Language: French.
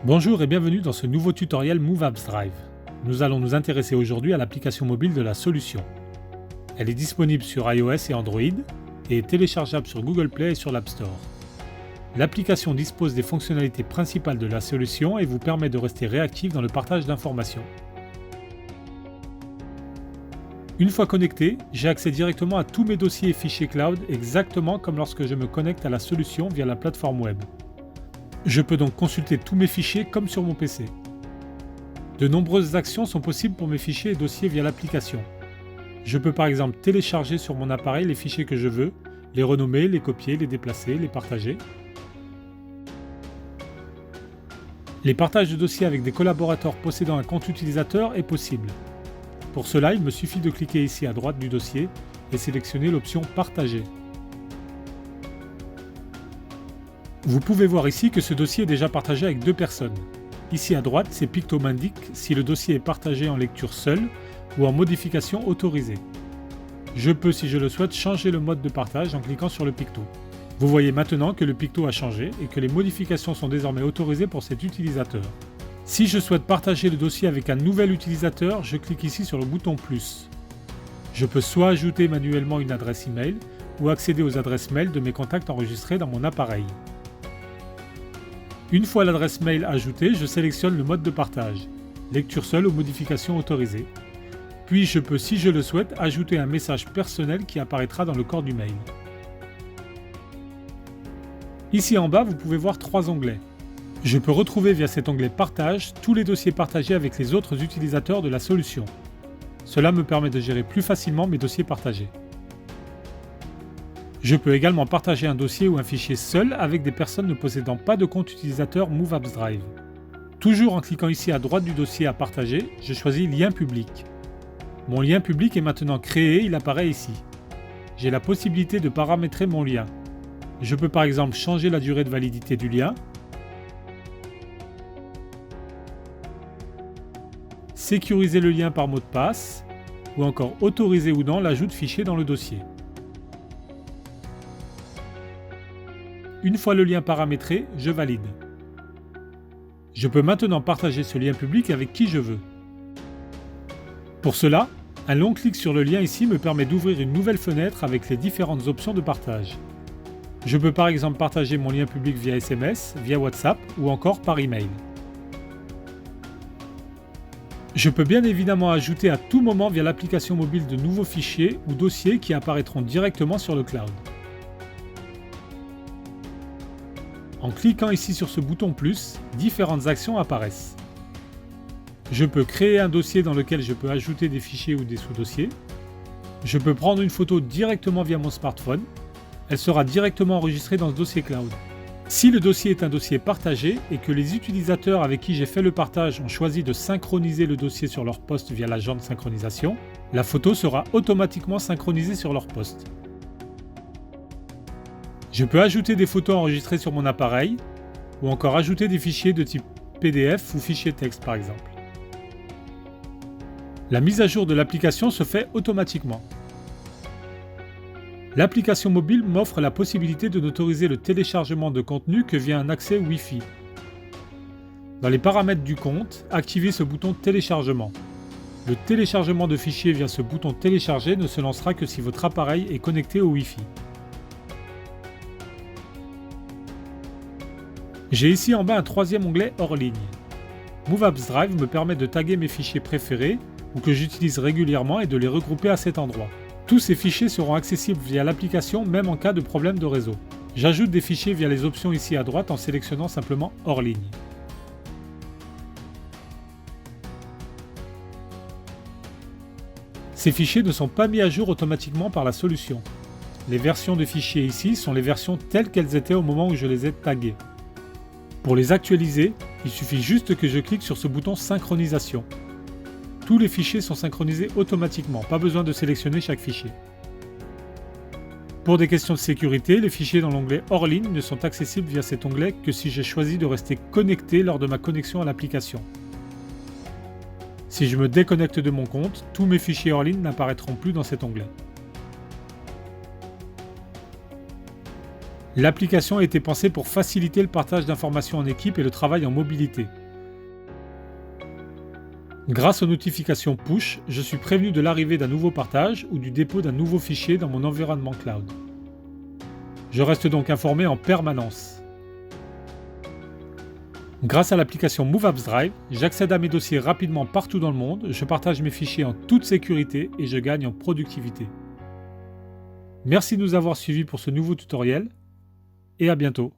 Bonjour et bienvenue dans ce nouveau tutoriel Move Apps Drive. Nous allons nous intéresser aujourd'hui à l'application mobile de la solution. Elle est disponible sur iOS et Android et est téléchargeable sur Google Play et sur l'App Store. L'application dispose des fonctionnalités principales de la solution et vous permet de rester réactif dans le partage d'informations. Une fois connecté, j'ai accès directement à tous mes dossiers et fichiers cloud exactement comme lorsque je me connecte à la solution via la plateforme web. Je peux donc consulter tous mes fichiers comme sur mon PC. De nombreuses actions sont possibles pour mes fichiers et dossiers via l'application. Je peux par exemple télécharger sur mon appareil les fichiers que je veux, les renommer, les copier, les déplacer, les partager. Les partages de dossiers avec des collaborateurs possédant un compte utilisateur est possible. Pour cela, il me suffit de cliquer ici à droite du dossier et sélectionner l'option « Partager ». Vous pouvez voir ici que ce dossier est déjà partagé avec deux personnes. Ici à droite, ces pictos m'indiquent si le dossier est partagé en lecture seule ou en modification autorisée. Je peux, si je le souhaite, changer le mode de partage en cliquant sur le picto. Vous voyez maintenant que le picto a changé et que les modifications sont désormais autorisées pour cet utilisateur. Si je souhaite partager le dossier avec un nouvel utilisateur, je clique ici sur le bouton « Plus ». Je peux soit ajouter manuellement une adresse email ou accéder aux adresses mail de mes contacts enregistrés dans mon appareil. Une fois l'adresse mail ajoutée, je sélectionne le mode de partage, lecture seule ou modification autorisée. Puis je peux, si je le souhaite, ajouter un message personnel qui apparaîtra dans le corps du mail. Ici en bas, vous pouvez voir trois onglets. Je peux retrouver via cet onglet Partage tous les dossiers partagés avec les autres utilisateurs de la solution. Cela me permet de gérer plus facilement mes dossiers partagés. Je peux également partager un dossier ou un fichier seul avec des personnes ne possédant pas de compte utilisateur Move Apps Drive. Toujours en cliquant ici à droite du dossier à partager, je choisis Lien public. Mon lien public est maintenant créé, il apparaît ici. J'ai la possibilité de paramétrer mon lien. Je peux par exemple changer la durée de validité du lien, sécuriser le lien par mot de passe, ou encore autoriser ou non l'ajout de fichiers dans le dossier. Une fois le lien paramétré, je valide. Je peux maintenant partager ce lien public avec qui je veux. Pour cela, un long clic sur le lien ici me permet d'ouvrir une nouvelle fenêtre avec les différentes options de partage. Je peux par exemple partager mon lien public via SMS, via WhatsApp ou encore par email. Je peux bien évidemment ajouter à tout moment via l'application mobile de nouveaux fichiers ou dossiers qui apparaîtront directement sur le cloud. En cliquant ici sur ce bouton plus, différentes actions apparaissent. Je peux créer un dossier dans lequel je peux ajouter des fichiers ou des sous-dossiers. Je peux prendre une photo directement via mon smartphone. Elle sera directement enregistrée dans ce dossier cloud. Si le dossier est un dossier partagé et que les utilisateurs avec qui j'ai fait le partage ont choisi de synchroniser le dossier sur leur poste via l'agent de synchronisation, la photo sera automatiquement synchronisée sur leur poste. Je peux ajouter des photos enregistrées sur mon appareil ou encore ajouter des fichiers de type PDF ou fichier texte par exemple. La mise à jour de l'application se fait automatiquement. L'application mobile m'offre la possibilité de n'autoriser le téléchargement de contenu que via un accès Wi-Fi. Dans les paramètres du compte, activez ce bouton téléchargement. Le téléchargement de fichiers via ce bouton télécharger ne se lancera que si votre appareil est connecté au Wi-Fi. J'ai ici en bas un troisième onglet hors ligne. Move Apps Drive me permet de taguer mes fichiers préférés ou que j'utilise régulièrement et de les regrouper à cet endroit. Tous ces fichiers seront accessibles via l'application même en cas de problème de réseau. J'ajoute des fichiers via les options ici à droite en sélectionnant simplement hors ligne. Ces fichiers ne sont pas mis à jour automatiquement par la solution. Les versions de fichiers ici sont les versions telles qu'elles étaient au moment où je les ai taguées. Pour les actualiser, il suffit juste que je clique sur ce bouton synchronisation. Tous les fichiers sont synchronisés automatiquement, pas besoin de sélectionner chaque fichier. Pour des questions de sécurité, les fichiers dans l'onglet hors ligne ne sont accessibles via cet onglet que si j'ai choisi de rester connecté lors de ma connexion à l'application. Si je me déconnecte de mon compte, tous mes fichiers hors ligne n'apparaîtront plus dans cet onglet. L'application a été pensée pour faciliter le partage d'informations en équipe et le travail en mobilité. Grâce aux notifications push, je suis prévenu de l'arrivée d'un nouveau partage ou du dépôt d'un nouveau fichier dans mon environnement cloud. Je reste donc informé en permanence. Grâce à l'application MoveApps Drive, j'accède à mes dossiers rapidement partout dans le monde, je partage mes fichiers en toute sécurité et je gagne en productivité. Merci de nous avoir suivis pour ce nouveau tutoriel et à bientôt.